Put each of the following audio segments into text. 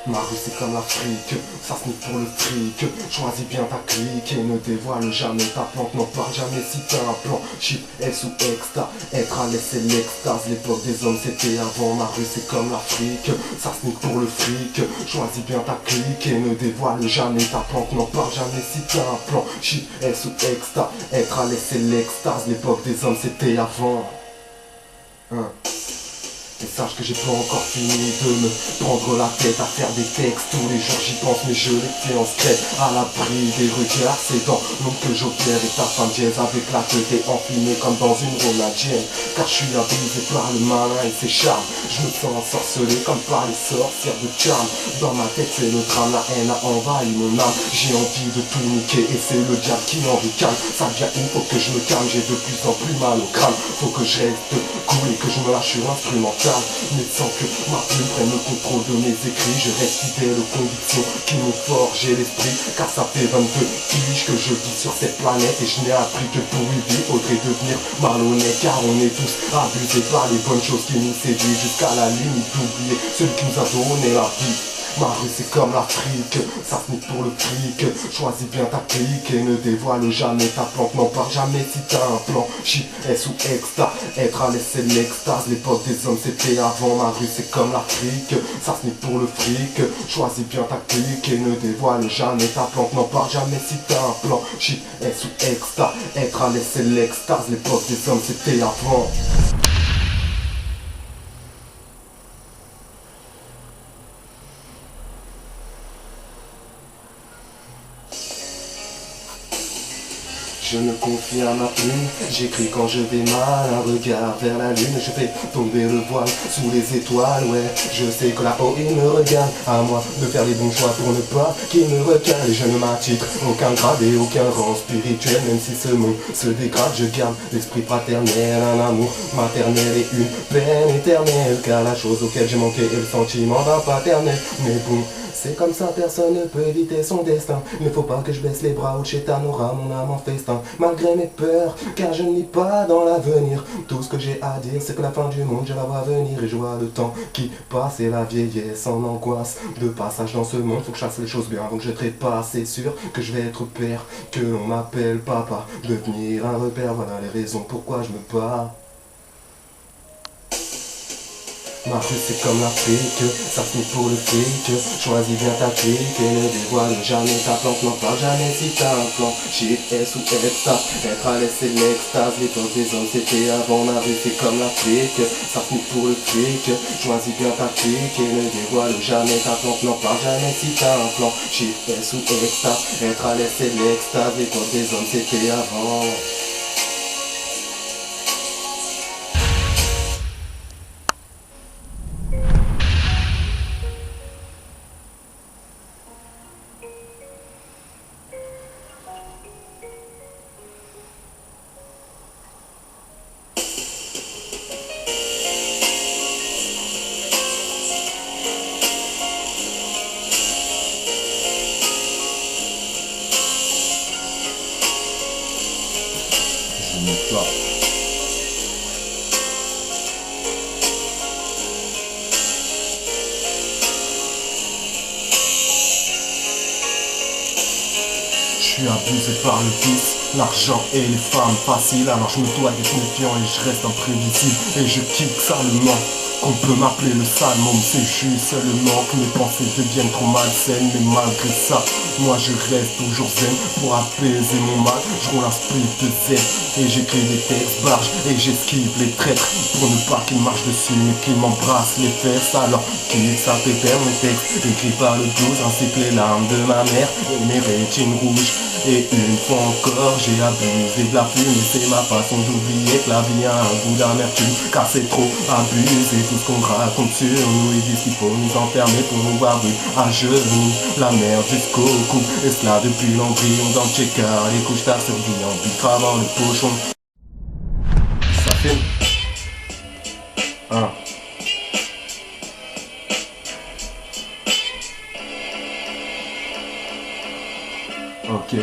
Ma rue c'est comme l'Afrique, ça se nique pour le fric. Choisis bien ta clique et ne dévoile jamais ta plante. N'en parle jamais si t'as un plan. Shit, S ou exta, être à l'aise c'est l'extase. L'époque des hommes c'était avant. Ma rue c'est comme l'Afrique, ça se nique pour le fric. Choisis bien ta clique et ne dévoile jamais ta plante. N'en parle jamais si t'as un plan. Shit, S ou exta, être à l'aise c'est l'extase. L'époque des hommes c'était avant. Hein. Et sache que j'ai pas encore fini de me prendre la tête à faire des textes. Tous les jours j'y pense mais je les fais en secret. À l'abri des regards, c'est dans l'ombre que j'opère. Et ta femme dièse avec la tête enfilée comme dans une ronadienne. Car je suis abusé par le malin et ses charmes. Je me sens ensorcelé comme par les sorcières de charme. Dans ma tête c'est le drame, la haine a envahi mon âme. J'ai envie de tout niquer et c'est le diable qui m'en ricane. Ça vient où faut que je me calme, j'ai de plus en plus mal au crâne. Faut que je reste cool et que je me lâche sur l'instrumental. Mais sans que ma plume prenne le contrôle de mes écrits. Je reste fidèle aux convictions qui m'ont forgé l'esprit. Car ça fait 22 piges que je vis sur cette planète. Et je n'ai appris que pour y vivre faudrait devenir malhonnête. Car on est tous abusés par les bonnes choses qui nous séduisent. Jusqu'à la limite d'oublier celui qui nous a donné la vie. Ma rue c'est comme l'Afrique, ça se nique pour le fric. Choisis bien ta clique et ne dévoile jamais ta plante. N'en parle jamais si t'as un plan. Shit, S ou exta, être à l'aise c'est l'extase. L'époque des hommes c'était avant. Ma rue c'est comme l'Afrique, ça se nique pour le fric. Choisis bien ta clique et ne dévoile jamais ta plante. N'en parle jamais si t'as un plan. Shit, S ou exta, être à l'aise c'est l'extase. L'époque des hommes c'était avant. Je me confie à ma plume, j'écris quand je vais mal, un regard vers la lune, je fais tomber le voile sous les étoiles, ouais, je sais que là-haut il me regarde, à moi de faire les bons choix pour ne pas qu'il me recale, et je ne m'attitre aucun grade et aucun rang spirituel, même si ce monde se dégrade, je garde l'esprit fraternel, un amour maternel et une peine éternelle, car la chose auquel j'ai manqué est le sentiment d'un paternel, mais bon, c'est comme ça, personne ne peut éviter son destin. Il ne faut pas que je baisse les bras, ou Chétan aura mon âme en festin. Malgré mes peurs, car je ne lis pas dans l'avenir. Tout ce que j'ai à dire, c'est que la fin du monde, je la vois venir. Et je vois le temps qui passe et la vieillesse en angoisse. De passage dans ce monde, faut que je fasse les choses bien avant que je trépasse. C'est sûr que je vais être père, que l'on m'appelle papa. Devenir un repère, voilà les raisons pourquoi je me bats. Ma rue c'est comme l'Afrique, ça finit pour le fric. Choisis bien ta clique et ne dévoile jamais ta plante. N'en parle jamais si t'as un plan. Shit, S ou exta, être à l'aise c'est l'extase. L'époque des hommes c'était avant. Ma rue c'est comme l'Afrique, ça finit pour le fric. Choisis bien ta clique et ne dévoile jamais ta plante. N'en parle jamais si t'as un plan. Shit, S ou exta, être à l'aise c'est l'extase. L'époque des hommes c'était avant. Je n'ai pas. Je suis abusé par le vice, l'argent et les femmes faciles. Alors je me dois d'être méfiant et je reste imprévisible. Et je kick salement. On peut m'appeler le sale môme, c'est juste seulement que mes pensées deviennent trop malsaines. Mais malgré ça, moi je reste toujours zen pour apaiser mon mal. Je roule un split de zen et j'écris des textes barges et j'esquive les traîtres pour ne pas qu'ils marchent dessus mais qu'ils m'embrassent les fesses. Alors qu'ils savent faire mes textes écrits par le blues ainsi que les larmes de ma mère et mes rétines rouges. Et une fois encore j'ai abusé de la plume et c'est ma façon d'oublier que la vie a un goût d'amertume. Car c'est trop abusé tout ce qu'on raconte sur nous. Ils disent qu'il faut nous enfermer pour nous voir vus à genoux. La merde jusqu'au cou, esclave depuis l'embryon dans le check-out. Les couches tard survie en bif avant le pochon. Ça filme. Ok.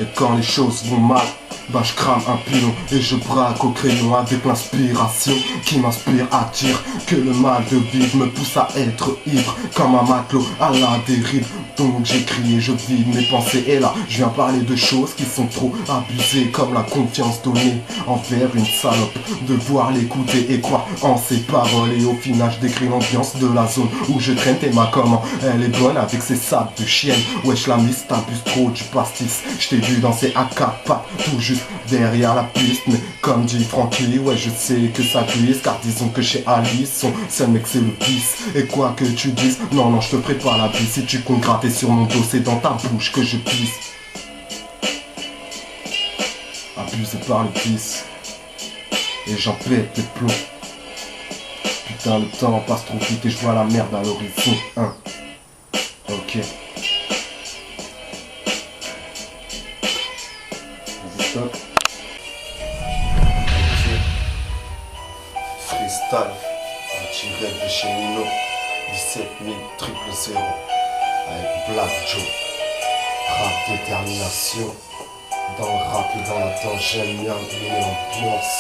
Et quand les choses vont mal, Bah je crame un pilon et je braque au crayon avec l'inspiration qui m'inspire à dire que le mal de vivre me pousse à être ivre comme un matelot à la dérive. Donc j'écris et je vide mes pensées et là je viens parler de choses qui sont trop abusées, comme la confiance donnée envers une salope, devoir l'écouter et croire en ses paroles. Et au final je décris l'ambiance de la zone où je traîne. Et ma comment elle est bonne avec ses sables de chienne. Wesh la miss, t'abuses trop du pastis. Je t'ai vu danser à quatre pattes tout juste derrière la piste, mais comme dit Francky, ouais je sais que ça glisse, car disons que chez Alice son seul mec c'est le pisse. Et quoi que tu dises, non je te ferai pas la bise. Si tu comptes gratter sur mon dos, c'est dans ta bouche que je pisse. Abusé par le pisse et j'en pète les plombs. Putain le temps passe trop vite et je vois la merde à l'horizon. Ok. Vas-y stop. Freestyle, un petit rêve de chez Nino, 17 000 avec Black Joe. Rap détermination, dans le rap et dans la danse, j'aime bien l'ambiance.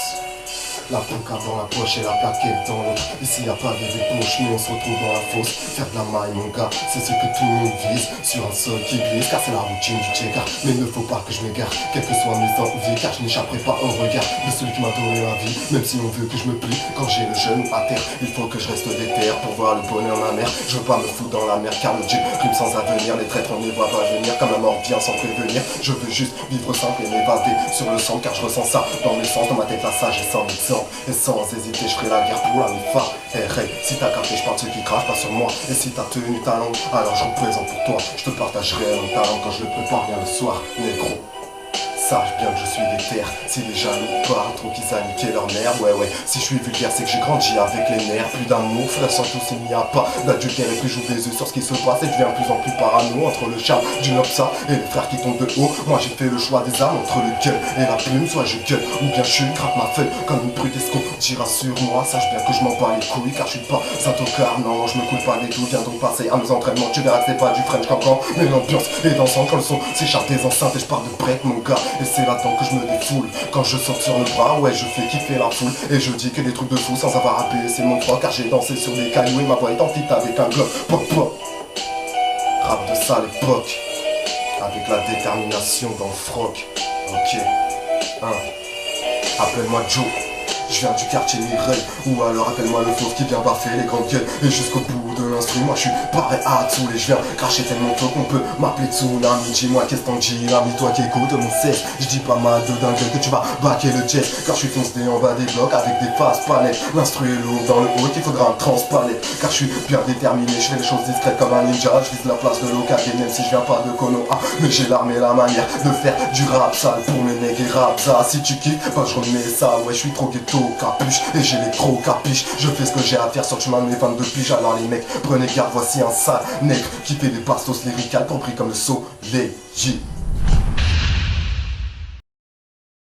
La poca dans la poche et la plaquette dans l'autre. Ici y a pas de débauche, mais on se retrouve dans la fosse. Faire de la maille mon gars, c'est ce que tout le monde vise. Sur un sol qui glisse, car c'est la routine du tchèque. Mais il ne faut pas que je m'égare, quelles que soient mes envies, car je n'échapperai pas au regard de celui qui m'a donné la vie. Même si on veut que je me plie, quand j'ai le genou à terre, il faut que je reste déter pour voir le bonheur ma mère. Je veux pas me foutre dans la mer, car le Dieu rime sans avenir. Les traîtres on ne les voit pas venir, comme la mort vient sans prévenir. Je veux juste vivre simple et m'évader sur le sang, car je ressens ça dans mes sens, dans ma tête la sage et sans exemple. Et sans hésiter, je ferai la guerre pour la mi-fa. Hey, si t'as capté, je parle de ceux qui crachent pas sur moi. Et si t'as tenu ta langue, alors j'en présente pour toi. Je te partagerai mon talent quand je le prépare bien le soir, négro. Sache bien que je suis déter. Si les jaloux parlent trop qu'ils a niqué leur mère. Ouais si je suis vulgaire c'est que j'ai grandi avec les nerfs. Plus d'amour, frère sans tous il n'y a pas d'adultère. Et que j'ouvre les yeux sur ce qui se passe et je deviens de plus en plus parano. Entre le charme du Nopsa et les frères qui tombent de haut, moi j'ai fait le choix des armes entre le gueule et la plume. Soit je gueule ou bien je gratte ma feuille comme une brute. Est-ce qu'on dira sur moi? Sache bien que je m'en bats les couilles, car je suis pas un tocard. Non je me coule pas des tout. Viens donc passer à mes entraînements. Tu verras que c'est pas du French cancan, mais l'ambiance est dansante quand le son s'échappe des enceintes. Et je pars de break mon gars. Et c'est là-dedans que je me défoule. Quand je saute sur le bras, ouais je fais kiffer la foule. Et je dis que des trucs de fou sans avoir à payer, c'est mon droit. Car j'ai dansé sur des cailloux et ma voix est en fit avec un globe. Pop pop. Rap de sale époque, avec la détermination dans le froc. Ok, appelle-moi Joe. Je viens du quartier Mireille, ou alors appelle-moi le fauve qui vient baffer les grandes gueules. Et jusqu'au bout de l'instru, moi je suis pareil à tous les je viens cracher tellement tôt qu'on peut m'appeler Tsunami. Dis-moi qu'est-ce qu'on dit, l'ami, toi qui écoutes mon cesse. Je dis pas mal de dingue que tu vas baquer le jazz, car je suis foncé en bas des blocs avec des faces palettes. L'instru est lourd dans le haut, il faudra un transpalette. Car je suis bien déterminé, je fais les choses discrètes comme un ninja. Je vise la place de l'Okage même si je viens pas de Konoha. Mais j'ai l'arme et la manière de faire du rap sale pour mes nègres et rap ça. Si tu kiffes, bah je remets ça, ouais je suis trop ghetto capuche et j'ai les gros capiches. Je fais ce que j'ai à faire sur le chemin de mes 22 piges. Alors les mecs, prenez garde, voici un sale nègre qui fait des bastos lyricales compris comme le soleil.